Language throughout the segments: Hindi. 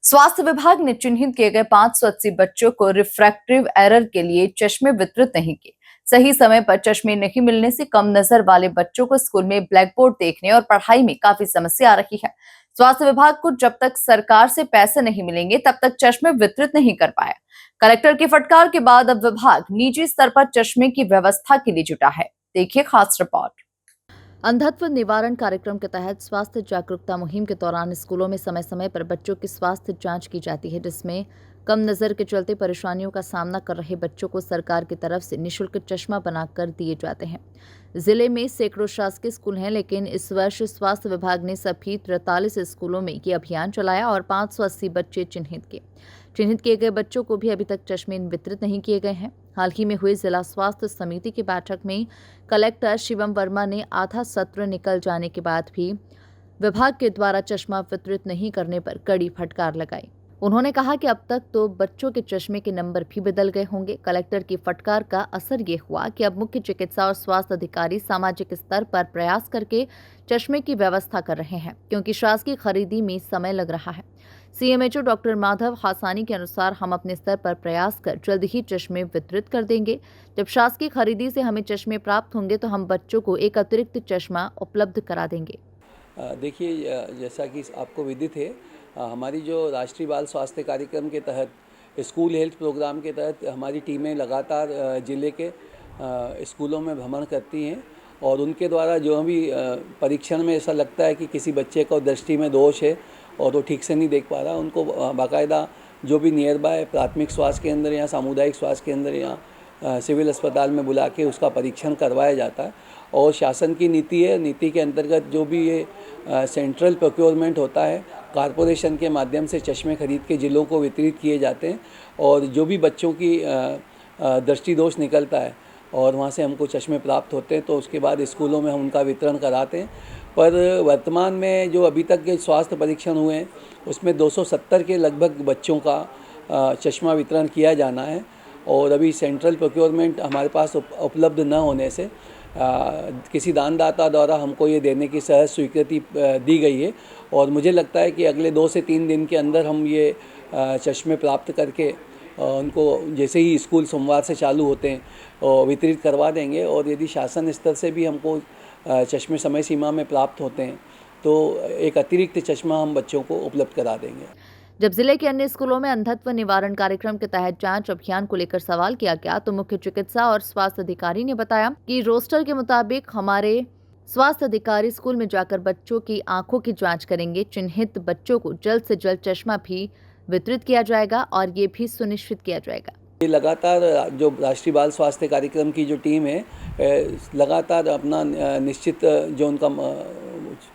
स्वास्थ्य विभाग ने चिन्हित किए गए 580 बच्चों को रिफ्रैक्टिव एरर के लिए चश्मे वितरित नहीं किए। सही समय पर चश्मे नहीं मिलने से कम नजर वाले बच्चों को स्कूल में ब्लैक बोर्ड देखने और पढ़ाई में काफी समस्या आ रही है। स्वास्थ्य विभाग को जब तक सरकार से पैसे नहीं मिलेंगे तब तक चश्मे वितरित नहीं कर पाया। कलेक्टर की फटकार के बाद अब विभाग निजी स्तर पर चश्मे की व्यवस्था के लिए जुटा है। देखिए खास रिपोर्ट। अंधत्व निवारण कार्यक्रम के तहत स्वास्थ्य जागरूकता मुहिम के दौरान स्कूलों में समय समय पर बच्चों की स्वास्थ्य जांच की जाती है, जिसमें कम नजर के चलते परेशानियों का सामना कर रहे बच्चों को सरकार की तरफ से निःशुल्क चश्मा बनाकर दिए जाते हैं। जिले में सैकड़ों शासकीय स्कूल हैं, लेकिन इस वर्ष स्वास्थ्य विभाग ने सभी 43 स्कूलों में ये अभियान चलाया और 580 बच्चे चिन्हित किए गए बच्चों को भी अभी तक चश्मे वितरित नहीं किए गए हैं। हाल ही में हुई जिला स्वास्थ्य समिति की बैठक में कलेक्टर शिवम वर्मा ने आधा सत्र निकल जाने के बाद भी विभाग के द्वारा चश्मा वितरित नहीं करने पर कड़ी फटकार लगाई। उन्होंने कहा कि अब तक तो बच्चों के चश्मे के नंबर भी बदल गए होंगे। कलेक्टर की फटकार का असर ये हुआ कि अब मुख्य चिकित्सा और स्वास्थ्य अधिकारी सामाजिक स्तर पर प्रयास करके चश्मे की व्यवस्था कर रहे हैं, क्योंकि शासकीय खरीदी में समय लग रहा है। सीएमएचओ डॉक्टर माधव हासानी के अनुसार हम अपने स्तर पर प्रयास कर जल्द ही चश्मे वितरित कर देंगे। जब शासकीय खरीदी से हमें चश्मे प्राप्त होंगे तो हम बच्चों को एक अतिरिक्त चश्मा उपलब्ध करा देंगे। देखिए, जैसा कि आपको विदित है, हमारी जो राष्ट्रीय बाल स्वास्थ्य कार्यक्रम के तहत स्कूल हेल्थ प्रोग्राम के तहत हमारी टीमें लगातार ज़िले के स्कूलों में भ्रमण करती हैं और उनके द्वारा जो भी परीक्षण में ऐसा लगता है कि किसी बच्चे को दृष्टि में दोष है और वो ठीक से नहीं देख पा रहा, उनको बाकायदा जो भी नियर बाय प्राथमिक स्वास्थ्य केंद्र या सामुदायिक स्वास्थ्य केंद्र या सिविल अस्पताल में बुला के उसका परीक्षण करवाया जाता है। और शासन की नीति है, नीति के अंतर्गत जो भी ये सेंट्रल प्रोक्योरमेंट होता है, कॉरपोरेशन के माध्यम से चश्मे खरीद के ज़िलों को वितरित किए जाते हैं और जो भी बच्चों की दृष्टि दोष निकलता है और वहाँ से हमको चश्मे प्राप्त होते हैं तो उसके बाद स्कूलों में हम उनका वितरण कराते हैं। पर वर्तमान में जो अभी तक के स्वास्थ्य परीक्षण हुए हैं उसमें 270 के लगभग बच्चों का चश्मा वितरण किया जाना है और अभी सेंट्रल प्रोक्योरमेंट हमारे पास उपलब्ध न होने से किसी दानदाता द्वारा हमको ये देने की सहज स्वीकृति दी गई है और मुझे लगता है कि अगले 2 से 3 दिन के अंदर हम ये चश्मे प्राप्त करके उनको जैसे ही स्कूल सोमवार से चालू होते हैं वितरित करवा देंगे। और यदि शासन स्तर से भी हमको चश्मे समय सीमा में प्राप्त होते हैं तो एक अतिरिक्त चश्मा हम बच्चों को उपलब्ध करा देंगे। जब जिले के अन्य स्कूलों में अंधत्व निवारण कार्यक्रम के तहत जांच अभियान को लेकर सवाल किया गया तो मुख्य चिकित्सा और स्वास्थ्य अधिकारी ने बताया कि रोस्टर के मुताबिक हमारे स्वास्थ्य अधिकारी स्कूल में जाकर बच्चों की आंखों की जांच करेंगे। चिन्हित बच्चों को जल्द से जल्द चश्मा भी वितरित किया जाएगा और ये भी सुनिश्चित किया जाएगा। ये लगातार जो राष्ट्रीय बाल स्वास्थ्य कार्यक्रम की जो टीम है लगातार अपना निश्चित जो उनका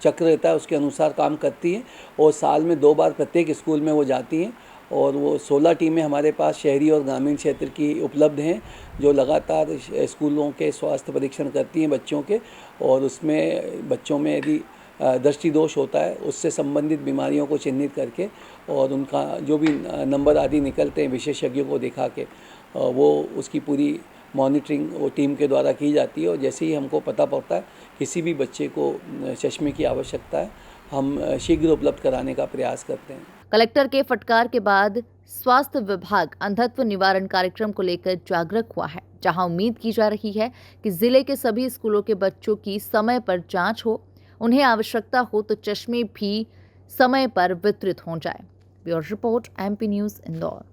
चक्र रहता है उसके अनुसार काम करती है और साल में 2 बार प्रत्येक स्कूल में वो जाती हैं और वो 16 टीमें हमारे पास शहरी और ग्रामीण क्षेत्र की उपलब्ध हैं जो लगातार स्कूलों के स्वास्थ्य परीक्षण करती हैं बच्चों के और उसमें बच्चों में यदि दृष्टि दोष होता है उससे संबंधित बीमारियों को चिन्हित करके और उनका जो भी नंबर आदि निकलते हैं विशेषज्ञों को दिखा के वो उसकी पूरी मॉनिटरिंग वो टीम के द्वारा की जाती है और जैसे ही हमको पता पड़ता है किसी भी बच्चे को चश्मे की आवश्यकता है हम शीघ्र उपलब्ध कराने का प्रयास करते हैं। कलेक्टर के फटकार के बाद स्वास्थ्य विभाग अंधत्व निवारण कार्यक्रम को लेकर जागरूक हुआ है, जहां उम्मीद की जा रही है कि जिले के सभी स्कूलों के बच्चों की समय पर जांच हो, उन्हें आवश्यकता हो तो चश्मे भी समय पर वितरित हो जाए। Bureau report, MP news, Indore.